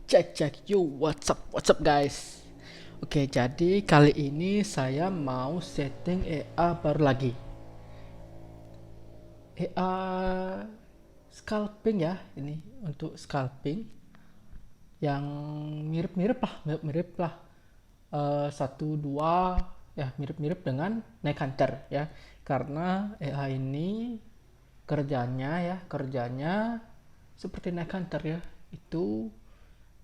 Cek yo, what's up guys. Oke, jadi kali ini saya mau setting EA baru lagi. EA scalping ya, ini untuk scalping yang mirip-mirip lah. Satu dua ya, mirip-mirip dengan Night Hunter ya. Karena EA ini kerjanya seperti Night Hunter ya. Itu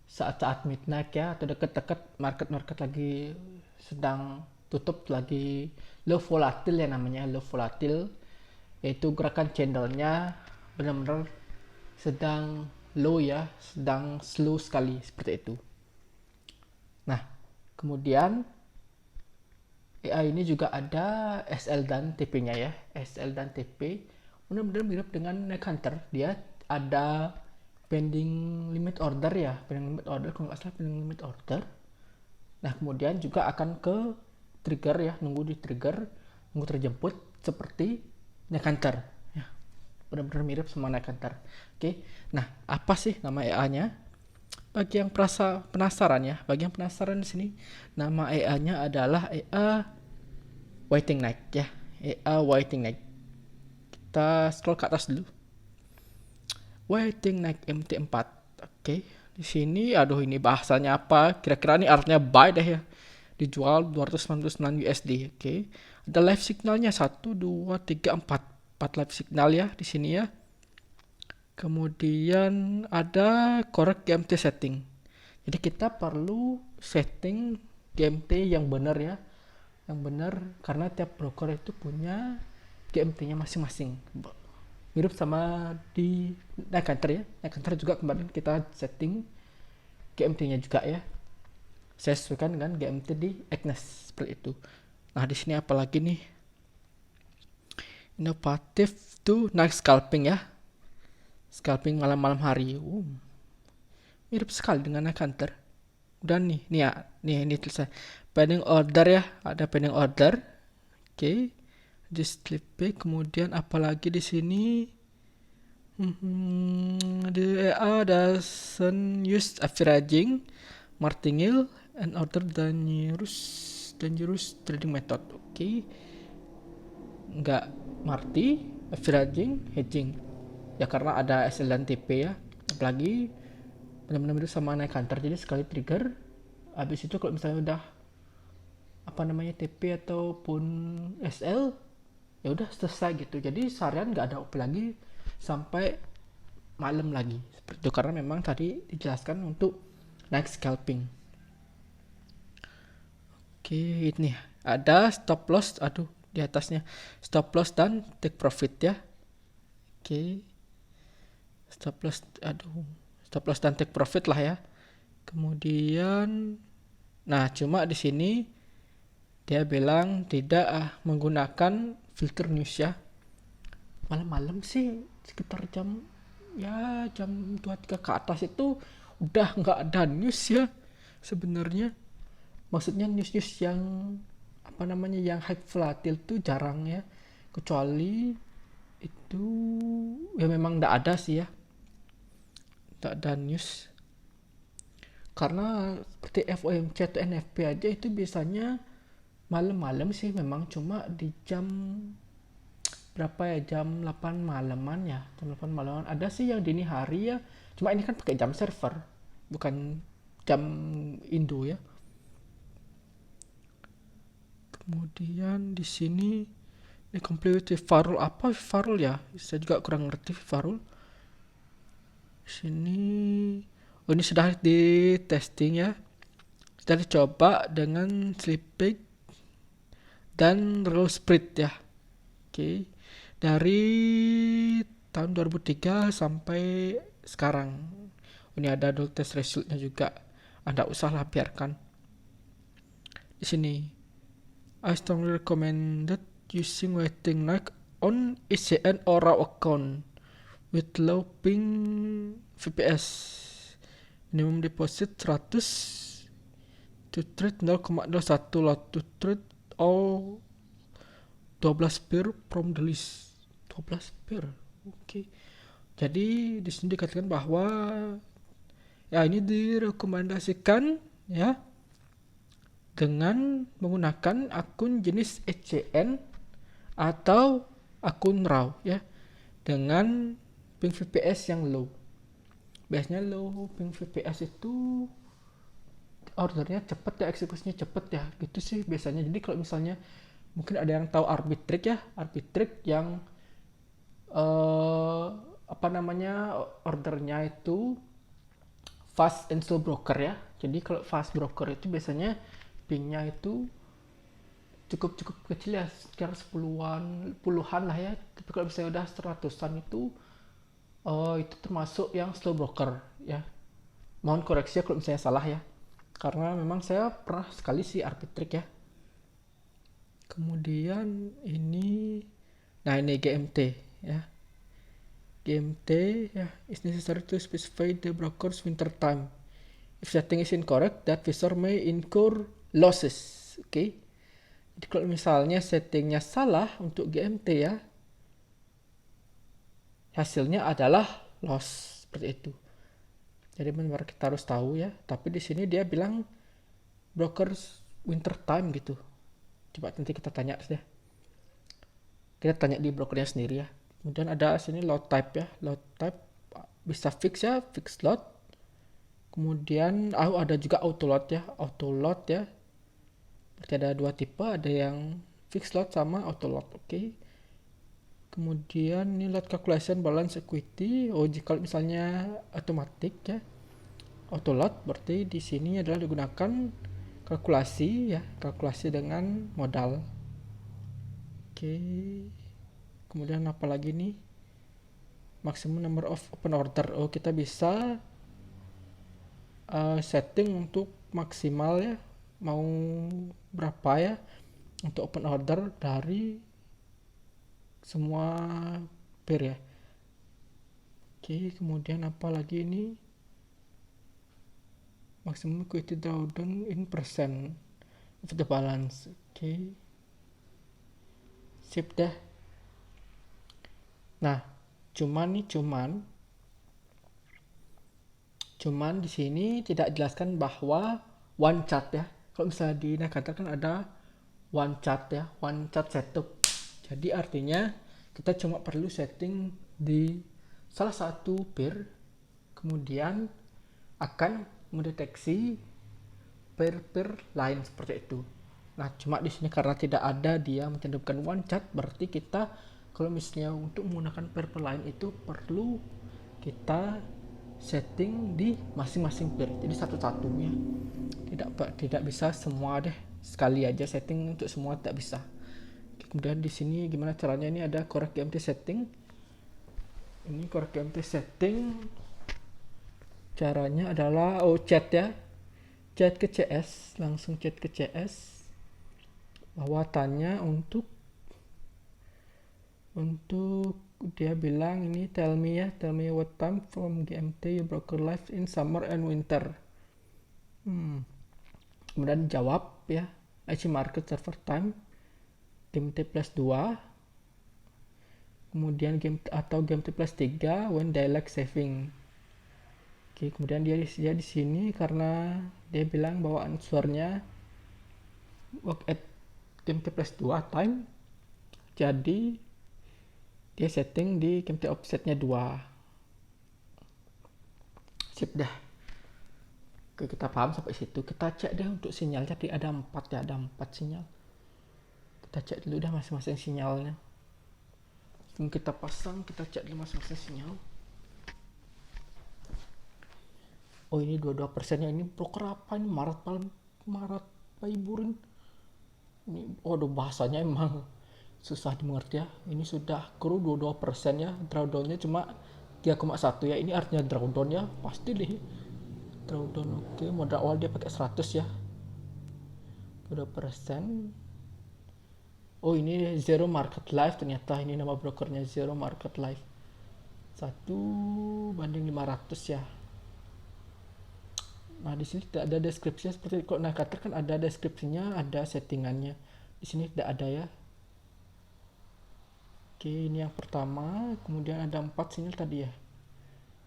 saat-saat midnight ya, atau deket-deket market-market lagi sedang tutup, lagi low volatil ya, namanya low volatil, yaitu gerakan candlenya benar-benar sedang low ya, sedang slow sekali seperti itu. Nah, kemudian AI ini juga ada SL dan TP-nya ya. SL dan TP benar-benar mirip dengan Night Hunter. Dia ada pending limit order ya, pending limit order kalau nggak salah, pending limit order. Nah, kemudian juga akan ke trigger ya, nunggu di trigger, nunggu terjemput seperti Night Hunter ya. Benar-benar mirip sama Night Hunter. Oke. Nah, apa sih nama EA-nya? Bagi yang penasaran ya, bagi yang penasaran di sini, nama EA-nya adalah EA Waiting Night ya. EA Waiting Night. Kita scroll ke atas dulu. Waiting Night MT4. Oke. Di sini aduh, ini bahasanya apa? Kira-kira ini artinya buy deh ya. Dijual 299 USD. Oke. Ada live signalnya 1 2 3 4. 4 live signal ya di sini ya. Kemudian ada correct GMT setting. Jadi kita perlu setting GMT yang benar ya. Yang benar, karena tiap broker itu punya GMT-nya masing-masing. Mirip sama di Night Hunter ya. Night Hunter juga kemarin kita setting GMT-nya juga ya. Saya sesuaikan dengan GMT di Agnes seperti itu. Nah, di sini apalagi nih? Inovatif tuh night scalping ya. Scalping malam-malam hari. Mirip sekali dengan Night Hunter. Dan nih ya, ini tulisan pending order ya, ada pending order. Oke. Di slip kemudian apalagi di sini? The EA doesn't use averaging, martingale, and other dangerous trading method. Oke. Nggak marti, averaging, hedging. Ya karena ada SL dan TP ya. Apalagi benar-benar sama Night Hunter, jadi sekali trigger habis itu kalau misalnya udah TP ataupun SL, ya udah selesai gitu. Jadi seharian nggak ada OP lagi sampai malam lagi seperti itu, karena memang tadi dijelaskan untuk night scalping. Oke, ini ada stop loss, aduh di atasnya stop loss dan take profit ya. Oke, stop loss dan take profit lah ya. Kemudian, nah cuma di sini dia bilang tidak menggunakan filter news ya. Malam-malam sih sekitar jam 2-3 ke atas itu udah nggak ada news ya sebenarnya. Maksudnya news-news yang yang high volatil tuh jarang ya, kecuali itu ya memang nggak ada sih ya, nggak ada news. Karena seperti FOMC atau NFP aja itu biasanya malam-malam sih, memang cuma di jam berapa ya, jam 8 malaman ya, jam 8 malaman ada sih yang dini hari ya, cuma ini kan pakai jam server bukan jam Indo ya. Kemudian di sini ini complete with Farul, apa Farul ya, saya juga kurang ngerti Farul. Di sini ini sudah di testing ya, sudah dicoba dengan Sleeping dan Roll Split ya. Oke. Dari tahun 2003 sampai sekarang. Ini ada dulu test resultnya juga. Anda usahlah biarkan. Di sini, I strongly recommended using waiting night on ECN or raw account with low ping VPS. Minimum deposit 100 to trade 0,01 lot to trade all 12 pair from the list. 12 pair. Oke. Jadi di sini dikatakan bahwa Ya, ini direkomendasikan ya dengan menggunakan akun jenis ECN atau akun RAW ya dengan ping VPS yang low. Biasanya low ping VPS itu ordernya cepet ya, eksekusinya cepet ya, gitu sih biasanya. Jadi kalau misalnya mungkin ada yang tahu Arbitrage ya, Arbitrage yang apa namanya, ordernya itu fast and slow broker ya. Jadi kalau fast broker itu biasanya pingnya itu cukup kecil ya, sekitar 10-an, puluhan lah ya. Tapi kalau misalnya udah 100-an itu termasuk yang slow broker ya. Mohon koreksi ya kalau misalnya salah ya. Karena memang saya pernah sekali sih Arbitrage ya. Kemudian ini, nah ini GMT ya. GMT ya, is necessary to specify the broker's winter time. If setting is incorrect, that visor may incur losses. Oke. Okay? Jadi kalau misalnya settingnya salah untuk GMT ya, hasilnya adalah loss seperti itu. Jadi benar kita harus tahu ya. Tapi di sini dia bilang brokers winter time gitu. Coba nanti kita tanya deh. Kita tanya di brokernya sendiri ya. Kemudian ada sini load type ya. Load type bisa fix ya, fix load. Kemudian ada juga auto load ya. Auto load ya. Berarti ada dua tipe, ada yang fix load sama auto load. Oke. Okay. Kemudian ini load calculation balance equity. Jika misalnya otomatis ya. Auto load berarti di sini adalah digunakan kalkulasi ya, kalkulasi dengan modal. Oke. Kemudian apa lagi nih? Maximum number of open order. Kita bisa setting untuk maksimal ya, mau berapa ya untuk open order dari semua pair ya. Oke, kemudian apa lagi ini? Maximum equity drawdown in percent of the balance. Oke. Sip deh. Nah, cuman di sini tidak jelaskan bahwa one chart ya. Kalau misalnya di Navigator kan ada one chart ya, one chart setup. Jadi artinya kita cuma perlu setting di salah satu pair, kemudian akan mendeteksi pair-pair lain seperti itu. Nah, cuma di sini karena tidak ada dia mencantumkan one chart, berarti kita kalau misalnya untuk menggunakan pair lain itu perlu kita setting di masing-masing pair. Jadi satu-satu ya. Tidak bisa semua deh. Sekali aja setting untuk semua tidak bisa. Kemudian di sini gimana caranya, ini ada correct GMT setting. Ini correct GMT setting. Caranya adalah chat ya. Chat ke CS, langsung chat ke CS. Bahwa tanya untuk dia bilang ini tell me what time from GMT your broker live in summer and winter. Kemudian jawab ya, IC market server time GMT plus 2, kemudian GMT plus 3 when daylight saving. Oke, kemudian dia di sini karena dia bilang bahwa answernya work at GMT plus 2 time, jadi dia setting di GMT offsetnya 2. Sip dah. Oke, kita paham sampai situ. Kita cek deh untuk sinyal. Jadi ada 4 ya, ada 4 sinyal. Kita cek dulu dah masing-masing sinyalnya. Sebelum kita pasang, kita cek dulu masing-masing sinyal. Ini 22% ya. Ini broker apa ini? Marat Paiburin. Ini bahasanya emang susah dimengerti ya. Ini sudah kru 22% ya. Drawdownnya cuma 3,1 ya. Ini artinya drawdown ya. Pasti deh. Drawdown. Oke, modal awal dia pakai 100 ya. 2%. Ini Zero Market Live ternyata. Ini nama brokernya Zero Market Live. 1/500 ya. Nah, di sini tidak ada deskripsinya seperti kalau Navigator kan ada deskripsinya, ada settingannya. Di sini tidak ada ya. Oke, ini yang pertama, kemudian ada 4 sinyal tadi ya.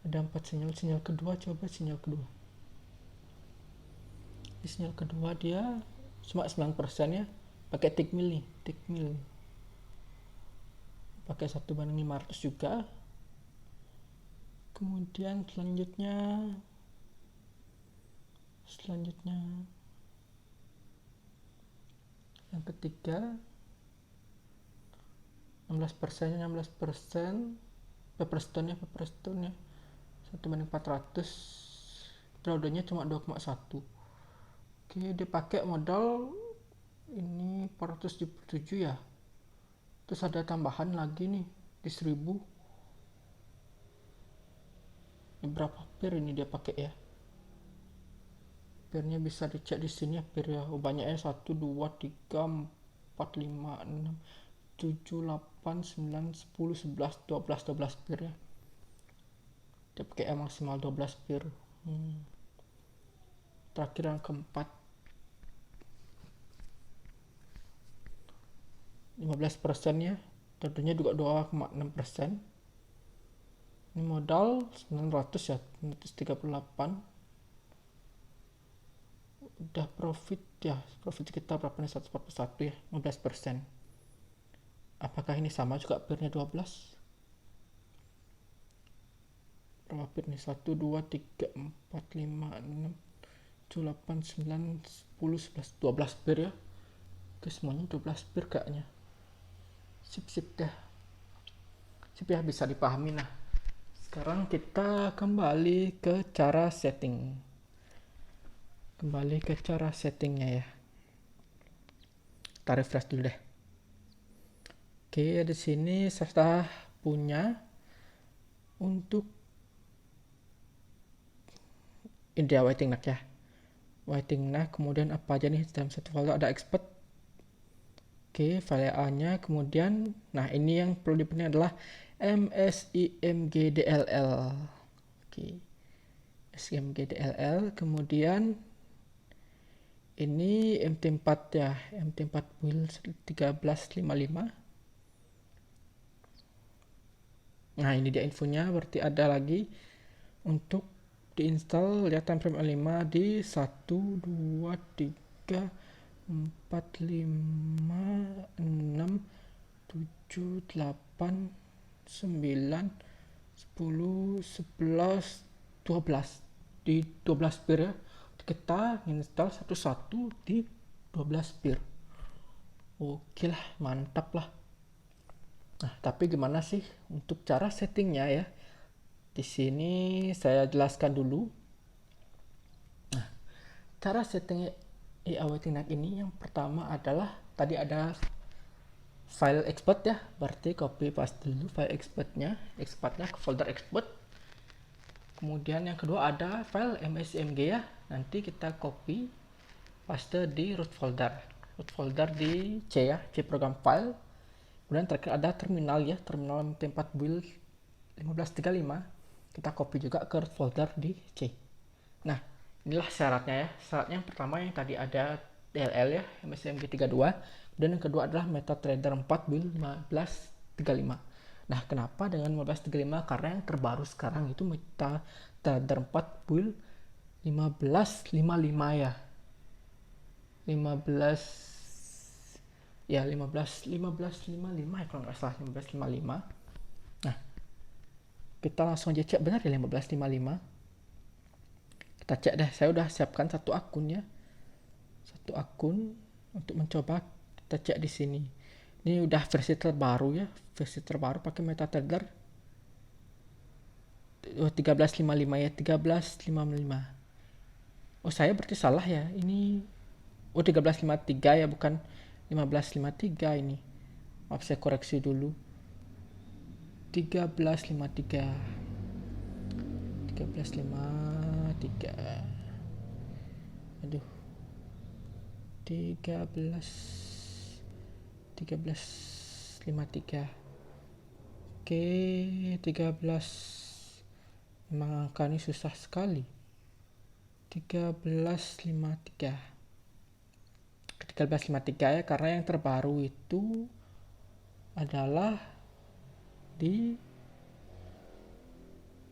Ada 4 sinyal. Sinyal kedua, coba sinyal kedua. Di sinyal kedua dia cuma 9% ya, pakai tick mill nih, tick mill pakai 1/500 juga. Kemudian selanjutnya yang ketiga 16% Pepperstone ya 1/400, drawdownnya cuma 2,1. Oke, dia pakai modal ini 477 ya, terus ada tambahan lagi nih di 1000. Ini berapa pair ini dia pakai ya, pairnya bisa dicek di sini ya, pair ya. Banyaknya 1 2 3 4 5 6 7 8 9 10 11 12 pair ya. Dia pakai maksimal 12 pair. Terakhir yang keempat 15% ya, tentunya juga 2,6%. Ini modal 900 ya, 938. Udah profit ya, profit kita berapa nih, 141 ya, 15%. Apakah ini sama juga pairnya 12? Berapa pair nih? 1 2 3 4 5 6 7 8 9 10 11 12 pair ya. Oke, semuanya 12 pair kayaknya. Sip dah. Sip ya, bisa dipahami. Nah, sekarang kita kembali ke cara setting. Kembali ke cara settingnya ya. Kita refresh dulu deh. Oke, di sini saya sudah punya untuk India Waiting Nack ya. Waiting Nack, kemudian apa aja nih dalam satu folder, ada expert. Oke, file A-nya, kemudian nah ini yang perlu dipenuhi adalah MSIMGDLL. Oke. SIMGDLL, kemudian ini MT4 ya, MT4 build 1355. Nah, ini dia infonya, berarti ada lagi untuk diinstal, lihat time frame 5 di 1 2 3 4 5 6 7 8 9 10 11 12 di 12 pair ya. Kita install satu-satu di 12 pair. Oke lah, mantap lah. Nah, tapi gimana sih untuk cara settingnya ya? Di sini saya jelaskan dulu. Nah, cara setting IA Waiting Nack ini yang pertama adalah tadi ada file export ya, berarti copy paste dulu file exportnya ke folder export. Kemudian yang kedua ada file msimg ya, nanti kita copy paste di root folder di C ya, C program file. Kemudian terakhir ada terminal ya, terminal MT4 build 1535, kita copy juga ke folder di C. Nah, inilah syaratnya ya. Syaratnya yang pertama yang tadi ada DLL ya, MSIMG32, dan yang kedua adalah MetaTrader 4 build 1535. Nah, kenapa dengan 1535? Karena yang terbaru sekarang itu MetaTrader 4 build 1555 ya. 1555 ya kalau nggak salah, 1555. Nah, kita langsung aja cek benar ya 1555. Kita cek deh, saya udah siapkan satu akun ya, satu akun untuk mencoba. Kita cek di sini, ini udah versi terbaru ya, versi terbaru pakai MetaTrader 1355 ya, 1355. Oh, saya berarti salah ya, ini 1353 ya, bukan 1553 ini. Maaf, saya koreksi dulu. 1353. Aduh. 1353. Oke, 13. Memang angka ini susah sekali. 1353 ya, karena yang terbaru itu adalah di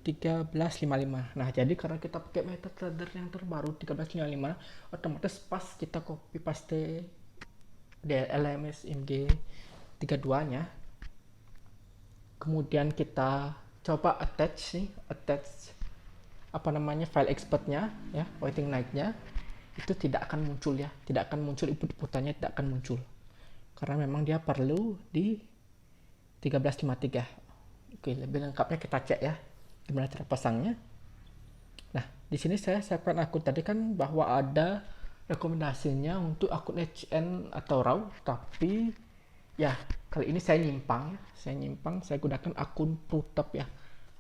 1355. Nah, jadi karena kita pakai MetaTrader yang terbaru 1355, otomatis pas kita copy paste LMS IMG 32-nya, kemudian kita coba attach apa namanya file expertnya ya, waiting night-nya, itu tidak akan muncul ya, tidak akan muncul, inputannya tidak akan muncul karena memang dia perlu di 1353. Oke, lebih lengkapnya kita cek ya gimana cara pasangnya. Nah, di sini saya siapkan akun tadi kan bahwa ada rekomendasinya untuk akun HN atau RAW, tapi ya kali ini saya nyimpang, saya gunakan akun ProTab ya,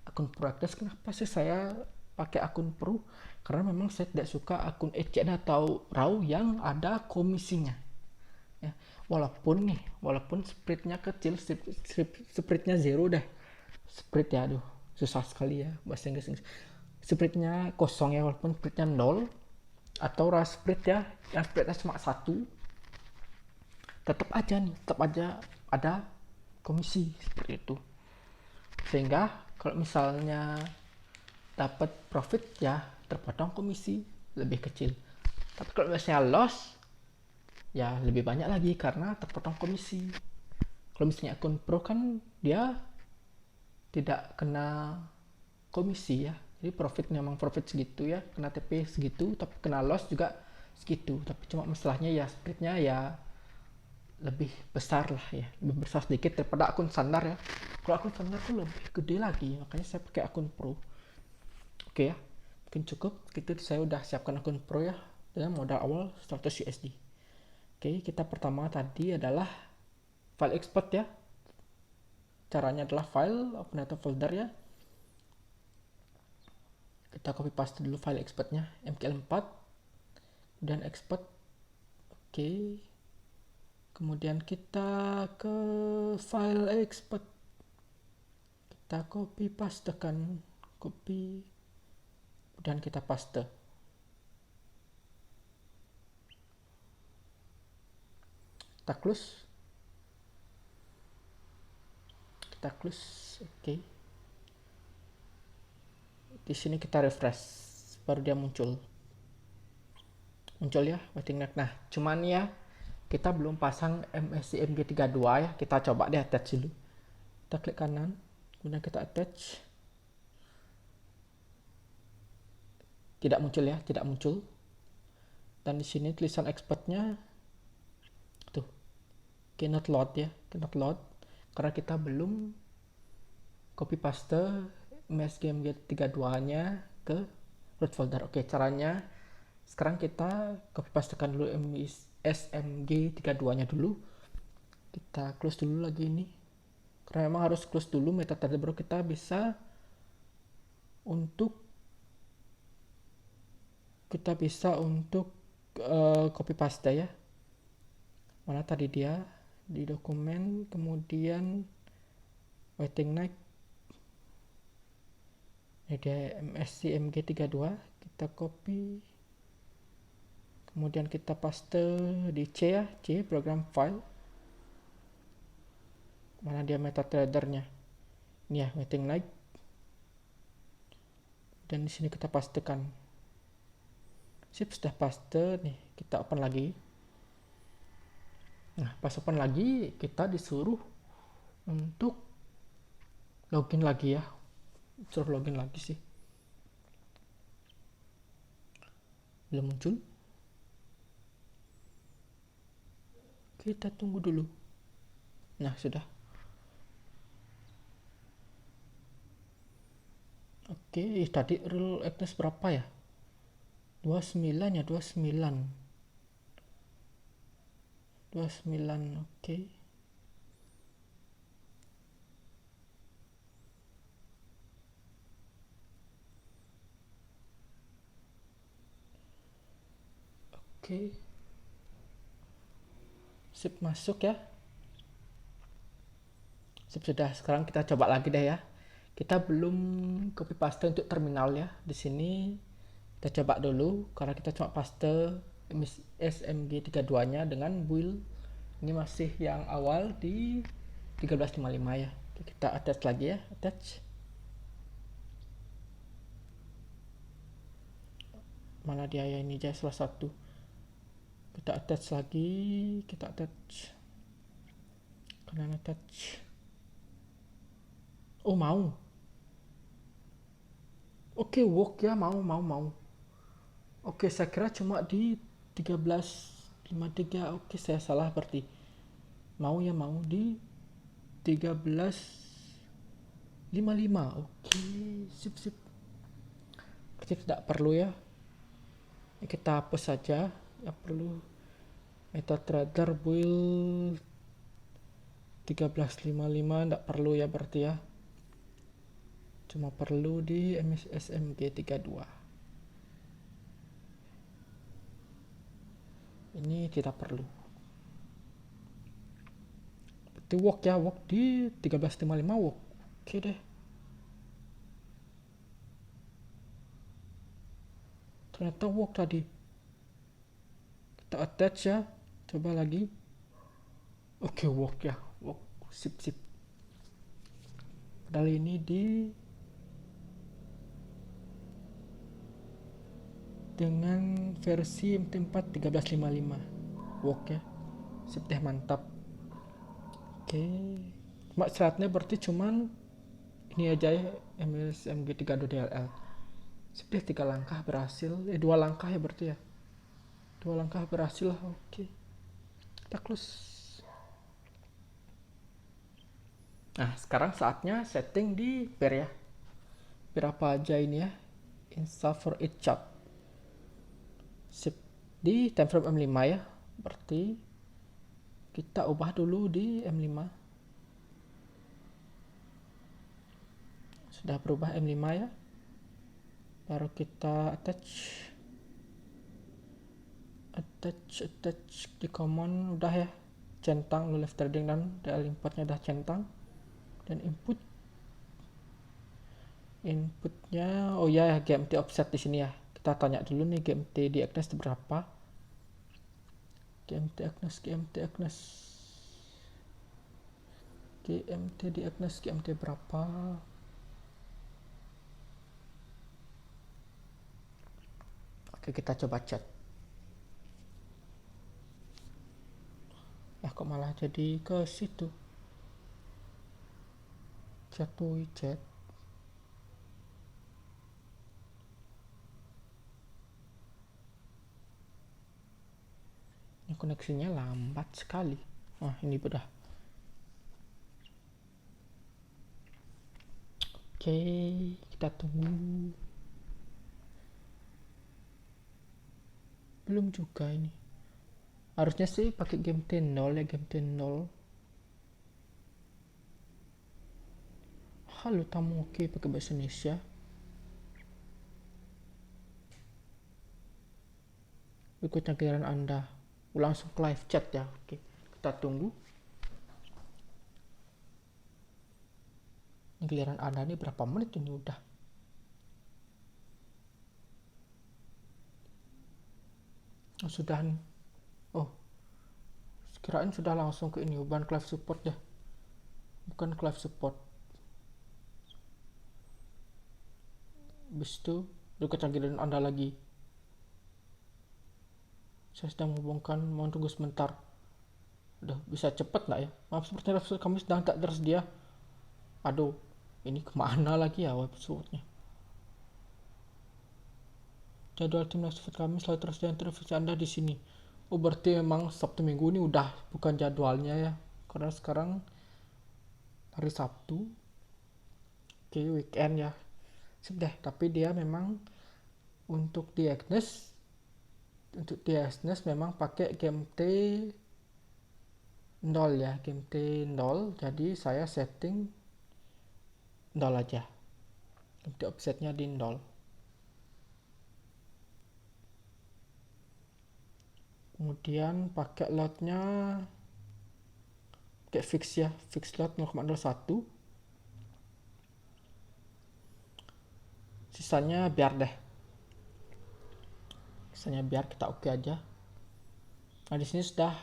akun ProActors. Kenapa sih saya pakai akun Pro? Karena memang saya tidak suka akun HN atau RAW yang ada komisinya ya. Walaupun spreadnya kecil, spreadnya zero deh, spread ya, aduh susah sekali ya bahasa Inggris. Spreadnya kosong ya, walaupun spreadnya 0 atau spread ya yang spreadnya cuma 1, tetap aja ada komisi seperti itu. Sehingga kalau misalnya dapat profit ya terpotong komisi lebih kecil. Tapi kalau misalnya loss ya lebih banyak lagi karena terpotong komisi. Kalau misalnya akun Pro kan dia tidak kena komisi ya, jadi memang profit segitu ya, kena TP segitu, tapi kena loss juga segitu. Tapi cuma masalahnya ya spreadnya ya lebih besar lah ya, lebih besar sedikit daripada akun standar ya. Kalau akun standar tuh lebih gede lagi, makanya saya pakai akun Pro. Oke ya, mungkin cukup gitu. Saya udah siapkan akun Pro ya dengan modal awal 100 USD. Oke, kita pertama tadi adalah file export ya. Caranya adalah file, open atau folder ya. Kita copy paste dulu file exportnya, MKL4, dan export. Oke. Kemudian kita ke file export. Kita copy pastekan, copy, dan kita paste. Kita close. Oke. Di sini kita refresh, baru dia muncul ya waiting night. Nah, cuman ya kita belum pasang MSI MG32 ya, kita coba deh attach dulu. Kita klik kanan, kemudian kita attach. Tidak muncul. Dan di sini tulisan exportnya tuh cannot load ya, karena kita belum copy paste MSG MG32 nya ke root folder. Oke, caranya sekarang kita copy pastekan dulu SMG32 nya dulu. Kita close dulu lagi ini, karena memang harus close dulu MetaTrader baru kita bisa untuk copy paste ya. Mana tadi dia di dokumen, kemudian waiting night, ini dia MSC MG32, kita copy, kemudian kita paste di C ya, C program file. Mana dia MetaTrader-nya, ini ya waiting night, dan di sini kita pastekan. Sip, sudah paste nih, kita open lagi. Nah, pas open lagi kita disuruh untuk login lagi ya, suruh login lagi sih, belum muncul. Kita tunggu dulu. Nah, sudah. Oke, tadi real Agnes berapa ya? 29 ya, 29, oke. Oke. Sip, masuk ya. Sip, sudah. Sekarang kita coba lagi deh ya. Kita belum copy paste untuk terminal ya. Di sini kita coba dulu karena kita cuma paste SMG32-nya dengan build ini masih yang awal di 1355 ya. Kita attach lagi ya, attach. mana dia ya, ini aja salah satu. Kita attach lagi, kita attach, kanan attach. Oh mau, oke work ya, mau. Oke, saya kira cuma di 13.53. Oke, saya salah berarti. Mau di 13.55. Oke, sip. Kita tidak perlu ya. Kita hapus saja. Ya perlu. MetaTrader build 13.55 tidak perlu ya berarti ya. Cuma perlu di MSMG 32. Ini tidak perlu. Berarti walk di 13.55 walk. Oke deh. Ternyata walk tadi. Kita attach ya. Coba lagi. Oke, walk ya. Walk. Sip. Padahal ini dengan versi MT4 13.55. Walk ya. Sip deh, mantap. Oke. Syaratnya berarti cuman ini aja ya, MSMG 32 DLL. Sip deh, 3 langkah berhasil. 2 langkah ya berarti ya. 2 langkah berhasil lah. Oke. Kita close. Nah, sekarang saatnya setting di pair ya. Pair apa aja ini ya? Install for each chart. Sip. Di time frame M5 ya. Berarti kita ubah dulu di M5. Sudah berubah M5 ya. Baru kita attach di common udah ya, centang left trading dan DL importnya udah centang. Dan inputnya oh ya, GMT offset di sini ya. Kita tanya dulu nih GMT di Agnes berapa. GMT di Agnes berapa. Oke, kita coba chat. Kok malah jadi ke situ. Chat. Ini koneksinya lambat sekali. Ini udah. Oke, kita tunggu. Belum juga ini. Harusnya sih pakai GMT 0 ya, GMT 0. Halo tamu, oke pakai bahasa Indonesia. Berikutnya giliran Anda. Langsung ke live chat ya. Oke, kita tunggu. Ini giliran Anda nih berapa menit ini udah. Sudah nih. Kirain sudah langsung ke ini, bukan live support ya. Bukan live support. Habis itu berikutnya giliran Anda lagi. Saya sedang menghubungkan, mau tunggu sebentar. Udah bisa cepet nggak ya? Maaf, sepertinya website kami sedang tak tersedia. Aduh, ini kemana lagi ya websitenya? Jadwal tim website kami selalu tersedia, interview Anda di sini. Berarti memang Sabtu Minggu ini udah bukan jadwalnya ya. Karena sekarang hari Sabtu. Oke, weekend ya. Sudah, tapi dia memang untuk di Agnes memang pakai GMT 0 ya, GMT 0. Jadi saya setting 0 aja. GMT offsetnya di 0. Kemudian pakai lotnya pakai fix ya, fix lot 0,01. Sisanya biar deh. Sisanya biar kita oke aja. Nah, di sini sudah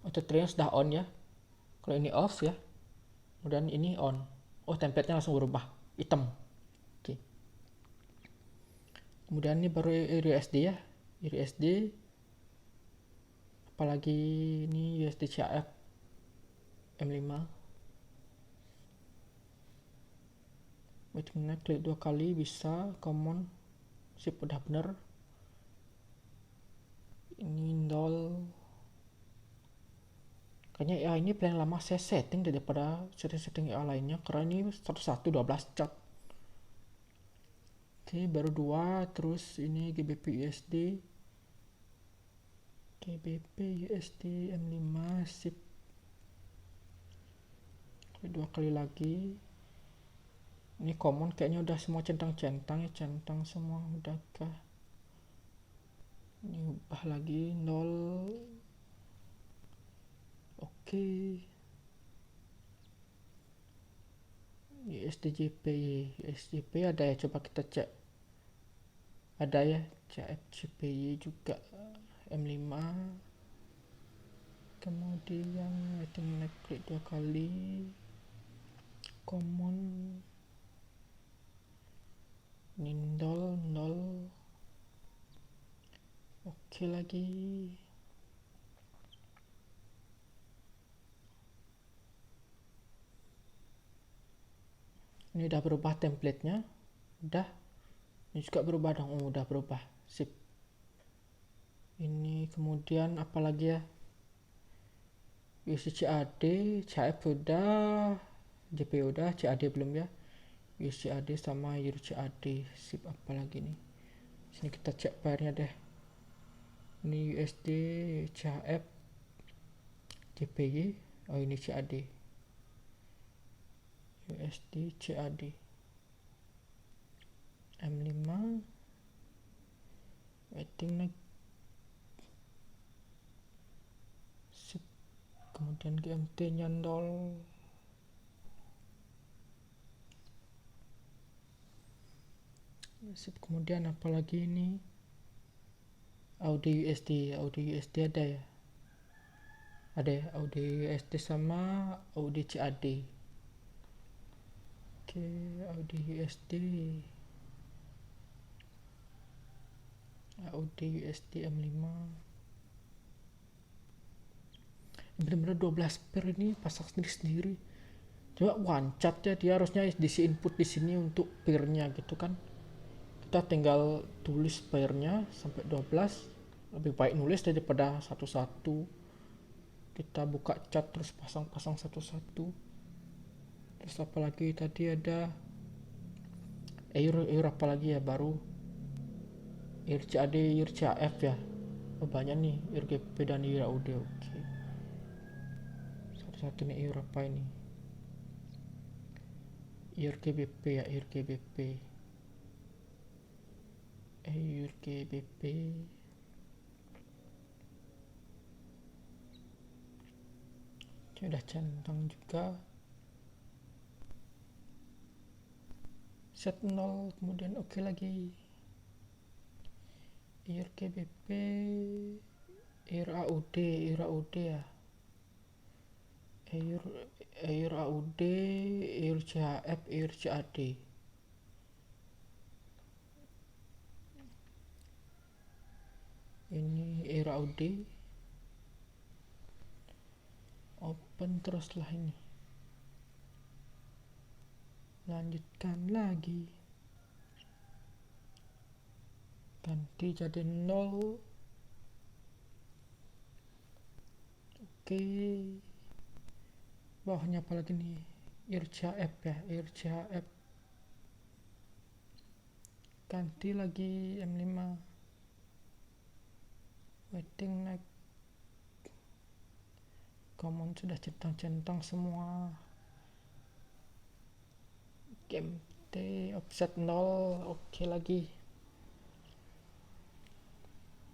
auto trading sudah on ya. Kalau ini off ya. Kemudian ini on. Template-nya langsung berubah hitam. Oke. Kemudian ini baru USD ya, USD, apalagi ini USD CHF M5. Waiting naik, klik 2 kali bisa, common, sip, udah bener. Ini 0. Kayaknya AI ini paling lama saya setting daripada setting AI lainnya, karena ini 112 cat. Oke, baru 2. Terus ini GBP USD, GBP USD M5, sip, klik 2 kali lagi. Ini common, kayaknya udah semua centang-centang ya, centang semua udah kah. Ini ubah lagi 0. Oke. USDJP, USDJP ada ya, coba kita cek. Ada ya, CFCPY juga M5. Kemudian waiting naik, klik 2 kali, common, ini 0. Oke lagi. Ini udah berubah template-nya. Udah. Ini juga berubah dong. Oh, udah berubah. Sip. Ini kemudian apa lagi ya? USD-CAD, CHF udah, JP udah, CAD belum ya. USD-CAD sama Euro-CAD. Sip, apa lagi nih? Sini kita cek pairnya deh. Ini USD, CHF, JPY. Oh, ini CAD. USD, CAD. M5. Waiting naik. Sip. Kemudian GMT-nya 0. Sip, kemudian apalagi ini? Audi USD, Audi USD ada ya? Ada ya, Audi USD sama Audi CAD. Oke, Audi USD, Audi USD M5. Bener-bener 12 pair ini pasang sendiri-sendiri. Coba one chat ya, dia harusnya diisi input di sini untuk pairnya gitu kan. Kita tinggal tulis pairnya sampai 12. Lebih baik nulis daripada satu-satu. Kita buka chat terus pasang-pasang satu-satu. Terus apalagi tadi ada Air apalagi ya baru. Air CAD, Air CAF ya. Oh, banyak nih, Air GP dan Air AUD. Oke. Satu-satu nih Air apa ini? Air GBP ya, Air GBP. Air GBP. Sudah centang juga. Set 0, kemudian oke lagi. Air GBP, Air AUD, Air AUD ya. Air AUD, Air CHF, Air CAD. Ini Air AUD. Open teruslah ini. Lanjutkan lagi. Ganti jadi 0. Oke. Bawahnya apa lagi nih? Air CHF ya, Air CHF. Ganti lagi M5. Waiting naik. Common sudah centang-centang semua. GMT offset 0. Oke lagi.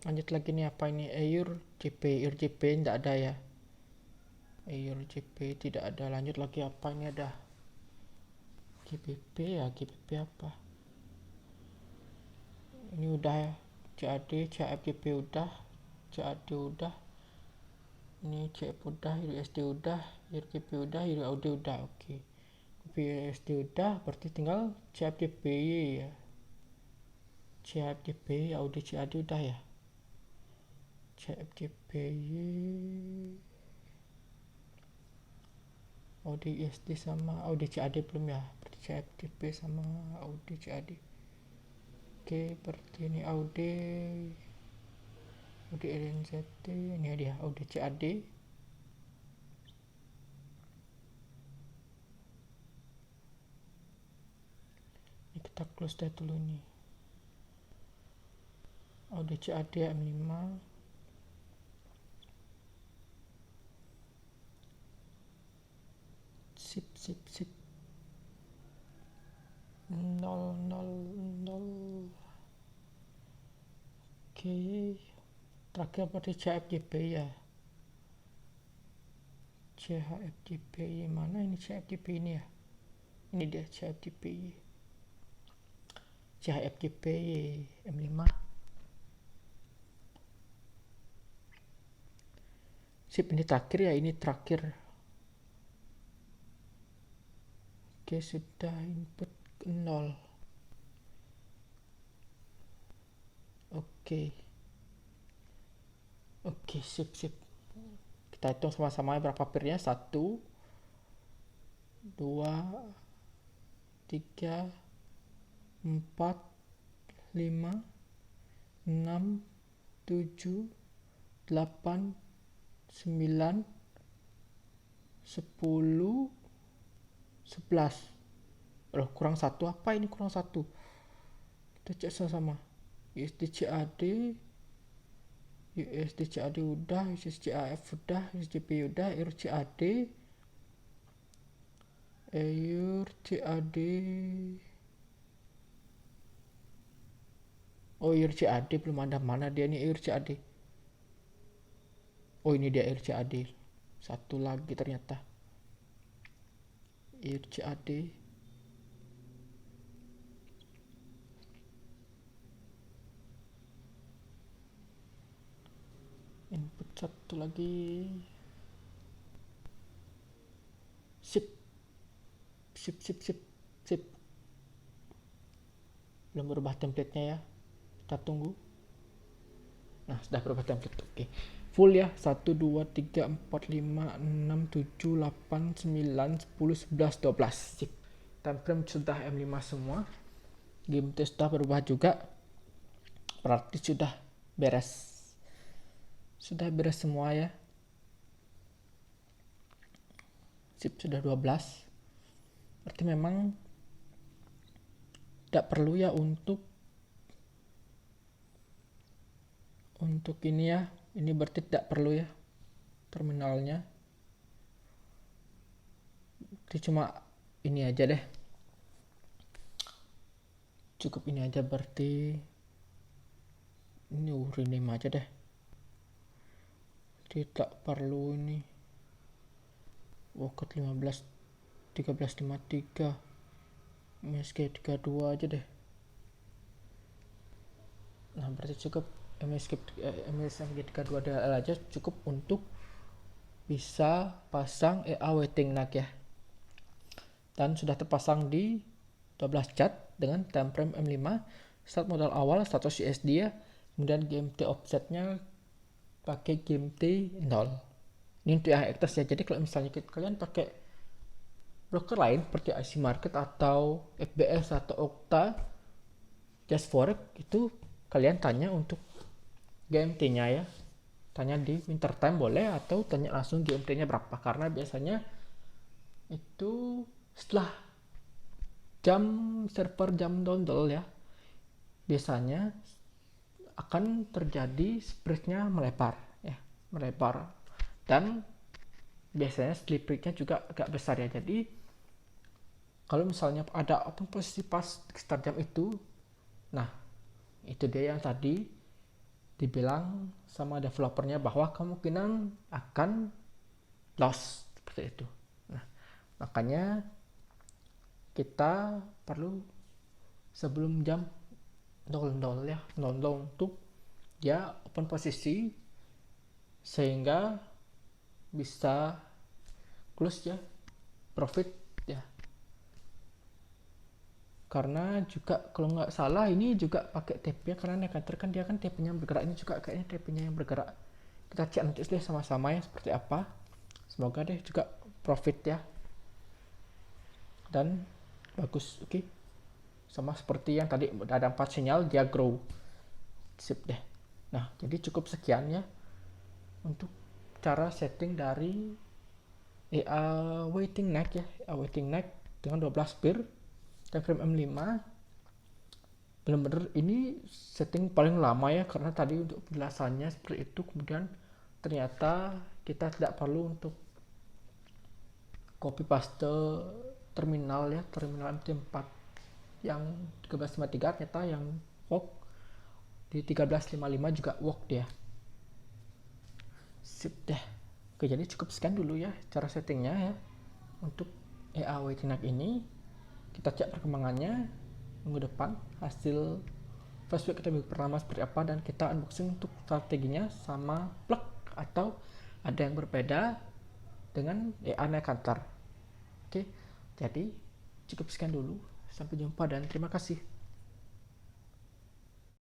Lanjut lagi nih, apa ini? Air JP tidak ada ya. Air JP tidak ada. Lanjut lagi, apa ini ada? GBP ya, GBP apa? Ini udah ya. CAD, CAF, JP udah, CAD udah. Ini CF udah, USD udah, RGB udah, AUD udah. Oke. USD udah, berarti tinggal CF JPY ya. CFDP, Audi CAD udah ya. CFDP, Audi ISD sama Audi CAD belum ya. Berarti CFDP sama Audi CAD. Oke, berarti ini Audi RNZT, ini dia Audi CAD. Ini kita close dulu nih. Audi CAD M5. Sip 000. Oke, terakhir berarti CFDP ya. CHFDP mana ini CFDP ini ya? Ini dia CFDP. CHFDP M5. Sip, ini terakhir ya, ini terakhir. Oke, sudah input 0. Oke, sip. Kita hitung sama-sama berapa pairnya. 1 2 3 4 5 6 7 8 9 10 11. Loh, kurang 1. Apa ini kurang 1? Kita cek sama-sama. USD CAD udah, USD CAF udah, USDP udah, EUR CAD oh, EUR CAD belum ada. Mana dia nih EUR CAD? Oh, ini dia EUR CAD. Satu lagi ternyata EUR CAD. Input satu lagi. Sip. Belum berubah template-nya ya. Kita tunggu. Nah, sudah berubah template. Oke. Full ya. 1 2 3 4 5 6 7 8 9 10 11 12. Sip. Time frame sudah M5 semua. Game test sudah berubah juga. Berarti sudah beres. Sudah beres semua ya. Sip, sudah 12. Berarti memang tidak perlu ya untuk ini ya. Ini berarti tidak perlu ya terminalnya. Jadi cuma ini aja deh. Cukup ini aja berarti. Ini rename aja deh. Tidak perlu ini. Workout 15 1353 MSG 32 aja deh. Nah, berarti cukup MSG 32 DLL aja cukup untuk bisa pasang EA waiting NAC ya. Dan sudah terpasang di 12 cat dengan time frame M5. Start modal awal status USD ya. Kemudian GMT offsetnya pakai GMT 0. Ini untuk yang Actors ya. Jadi kalau misalnya kalian pakai broker lain seperti IC Market atau FBS atau Okta, Just Forex, itu kalian tanya untuk GMT-nya ya. Tanya di Winter Time boleh, atau tanya langsung GMT-nya berapa, karena biasanya itu setelah server jam dondol ya, biasanya akan terjadi spreadnya melebar ya, dan biasanya slip rate-nya juga agak besar ya. Jadi kalau misalnya ada open posisi pas start jam itu, nah itu dia yang tadi dibilang sama developernya bahwa kemungkinan akan loss seperti itu. Nah, makanya kita perlu sebelum jam 00 ya, 00 untuk dia open posisi sehingga bisa close ya, profit ya. karena juga kalau nggak salah ini juga pakai tape-nya, karena Nekanter kan dia kan tape-nya yang bergerak, ini juga kayaknya tape-nya yang bergerak. Kita cek nanti deh sama-sama ya seperti apa. Semoga deh juga profit ya dan bagus. Oke, sama seperti yang tadi ada 4 sinyal dia grow, sip deh. Nah jadi cukup sekian ya untuk cara setting dari EA waiting neck ya, EA waiting neck dengan 12 bir time frame M5. Bener-bener ini setting paling lama ya, karena tadi untuk penjelasannya seperti itu. Kemudian ternyata kita tidak perlu untuk copy paste terminal ya, terminal MT4 yang 1353 ternyata yang work di 1355 juga work dia. Sip deh. Oke, jadi cukup sekian dulu ya cara settingnya ya untuk EA waiting neck ini. Kita cek perkembangannya minggu depan, hasil flashback kita minggu pertama seperti apa, dan kita unboxing untuk strateginya sama plug atau ada yang berbeda dengan EA Nekanter. Oke, jadi cukup sekian dulu. Sampai jumpa dan terima kasih.